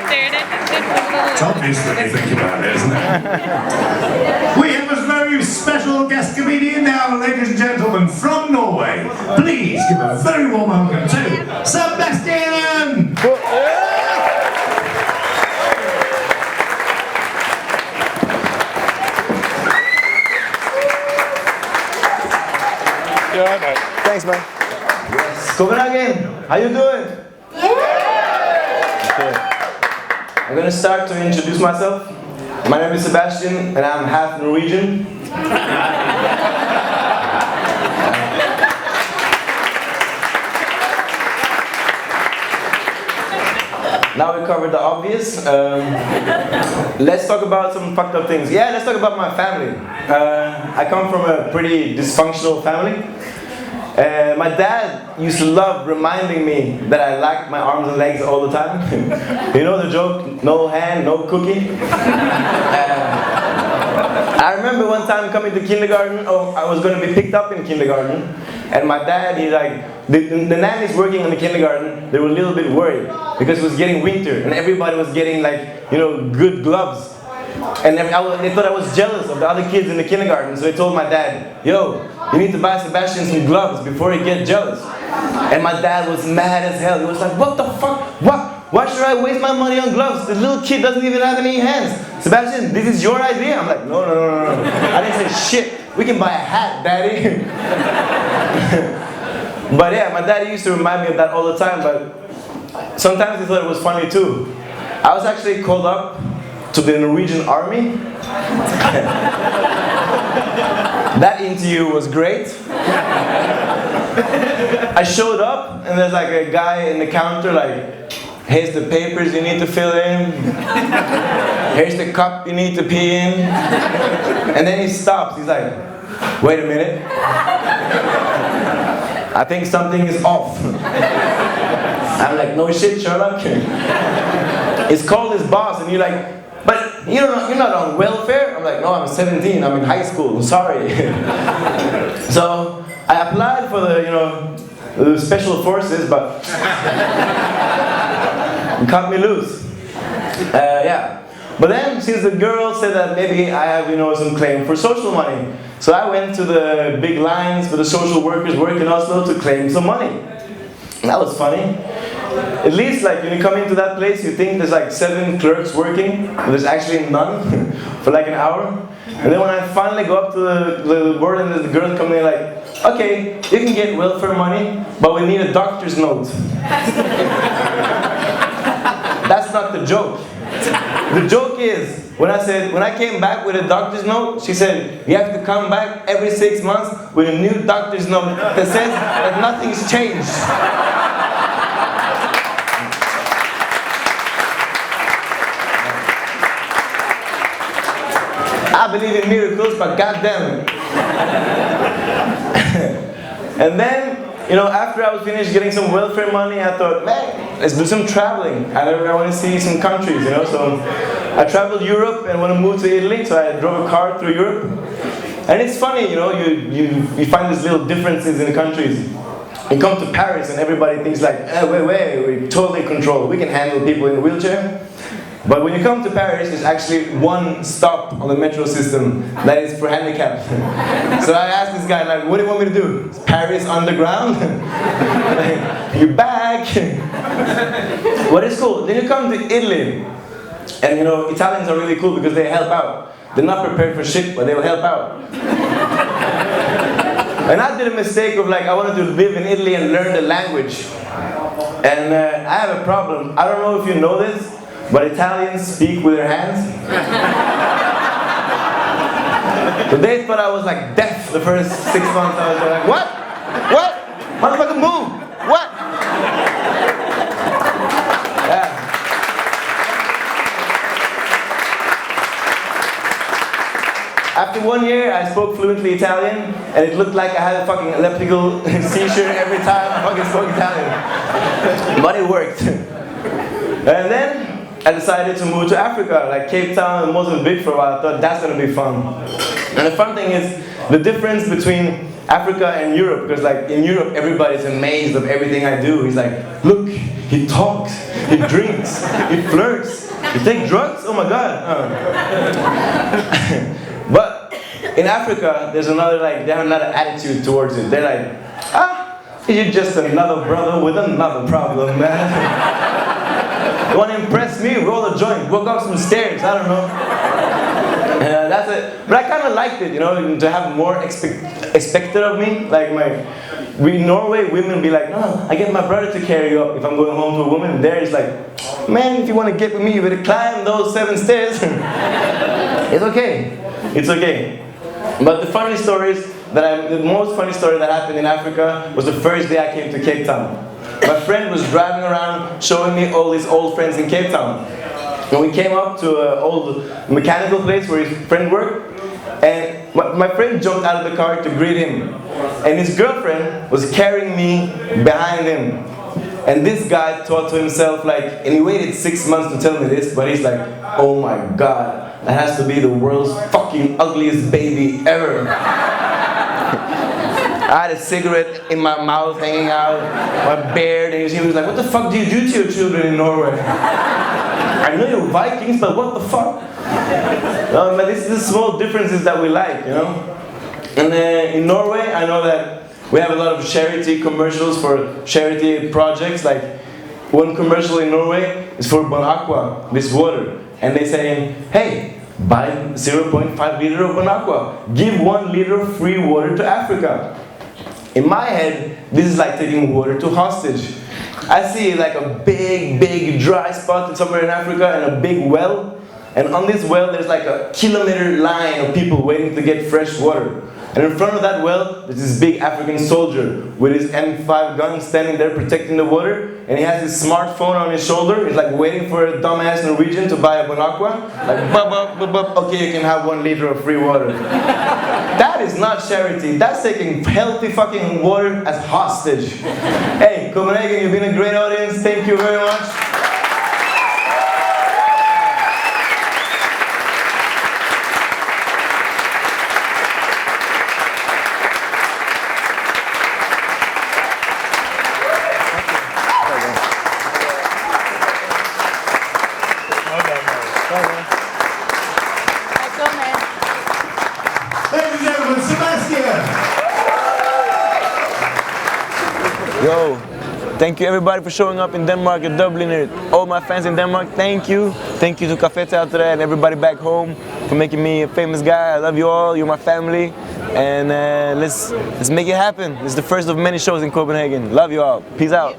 It's obvious when you think about it, isn't it? We have a very special guest comedian now, ladies and gentlemen, from Norway. Please give a very warm welcome to Sebastian! Thanks, man. Copenhagen, how you doing? Okay. I'm gonna start to introduce myself. My name is Sebastian, and I'm half Norwegian. Now we covered the obvious. Let's talk about some fucked up things. Yeah, let's talk about my family. I come from a pretty dysfunctional family. My dad used to love reminding me that I lacked my arms and legs all the time. You know the joke, no hand, no cookie? I remember one time coming to kindergarten, I was going to be picked up in kindergarten, and my dad, he's like, the nannies working in the kindergarten, they were a little bit worried, because it was getting winter, and everybody was getting like, you know, good gloves. And they thought I was jealous of the other kids in the kindergarten, so they told my dad, yo, you need to buy Sebastian some gloves before he gets jealous. And my dad was mad as hell. He was like, what the fuck? What? Why should I waste my money on gloves? The little kid doesn't even have any hands. Sebastian, this is your idea? I'm like, no. I didn't say shit. We can buy a hat, daddy. But yeah, my daddy used to remind me of that all the time, but sometimes he thought it was funny too. I was actually called up to the Norwegian army. That interview was great. I showed up and there's like a guy in the counter like, here's the papers you need to fill in. Here's the cup you need to pee in. And then he stops. He's like, wait a minute. I think something is off. I'm like, no shit, Sherlock. It's called his boss and you're like, but you're not on welfare? I'm like, no, I'm 17, I'm in high school, sorry. So I applied for the special forces, but cut me loose. Yeah. But then, since the girl said that maybe I have, some claim for social money, so I went to the big lines for the social workers work in Oslo to claim some money. And that was funny. At least, like, when you come into that place, you think there's like 7 clerks working, but there's actually none for like an hour. And then when I finally go up to the board and the girls come in like, okay, you can get welfare money, but we need a doctor's note. That's not the joke. The joke is, when I came back with a doctor's note, she said, you have to come back every 6 months with a new doctor's note that says that nothing's changed. I believe in miracles, but goddamn it. And then, after I was finished getting some welfare money, I thought, man, let's do some traveling. I want to see some countries, So I traveled Europe and want to move to Italy, so I drove a car through Europe. And it's funny, you find these little differences in the countries. You come to Paris and everybody thinks like, wait, we're totally in control. We can handle people in a wheelchair. But when you come to Paris, there's actually one stop on the metro system that is for handicapped. So I asked this guy, like, what do you want me to do? Is Paris underground? Your bag? What is cool? Then you come to Italy, and Italians are really cool because they help out. They're not prepared for shit, but they will help out. And I did a mistake of like, I wanted to live in Italy and learn the language. And I have a problem. I don't know if you know this, but Italians speak with their hands. So they thought I was like deaf the first 6 months. I was like, what? What? Motherfucker, move! What? Yeah. After 1 year, I spoke fluently Italian, and it looked like I had a fucking elliptical seizure every time I fucking spoke Italian. But it worked. And then I decided to move to Africa, like Cape Town and Mozambique for a while. I thought that's gonna be fun. And the fun thing is, the difference between Africa and Europe, because like in Europe everybody's amazed of everything I do. He's like, look, he talks, he drinks, he flirts, he takes drugs. Oh my God. But in Africa, there's another they have another attitude towards it. They're like, you're just another brother with another problem, man. You want to impress me? Roll a joint, walk up some stairs. I don't know. That's it. But I kind of liked it, you know, to have more expected of me. Like in Norway, women be like, no, I get my brother to carry you up if I'm going home to a woman. There it's like, man, if you want to get with me, you better climb those 7 stairs. It's okay. It's okay. But the most funny story that happened in Africa was the first day I came to Cape Town. My friend was driving around showing me all his old friends in Cape Town. And we came up to an old mechanical place where his friend worked, and my friend jumped out of the car to greet him. And his girlfriend was carrying me behind him. And this guy thought to himself, and he waited 6 months to tell me this, but he's like, oh my God, that has to be the world's fucking ugliest baby ever. I had a cigarette in my mouth hanging out, my beard, and he was like, what the fuck do you do to your children in Norway? I know you're Vikings, but what the fuck? But this is the small differences that we like, you know? And in Norway, I know that we have a lot of charity commercials for charity projects. Like one commercial in Norway is for Bon Aqua, this water. And they say, hey, buy 0.5 liter of Bon Aqua. Give 1 liter of free water to Africa. In my head, this is like taking water to hostage. I see like a big dry spot somewhere in Africa and a big well. And on this well, there's like a kilometer line of people waiting to get fresh water. And in front of that well, there's this big African soldier with his M5 gun standing there protecting the water. And he has his smartphone on his shoulder. He's like waiting for a dumbass Norwegian to buy a Bon Aqua. Like, okay, you can have 1 liter of free water. That is not charity. That's taking healthy fucking water as hostage. Hey, Copenhagen, you've been a great audience. Thank you very much. Ladies and gentlemen, Sebastian! Yo, thank you everybody for showing up in Denmark at Dubliner. All my fans in Denmark, thank you. Thank you to Café Teatre and everybody back home for making me a famous guy. I love you all, you're my family. And let's make it happen. It's the first of many shows in Copenhagen. Love you all. Peace out.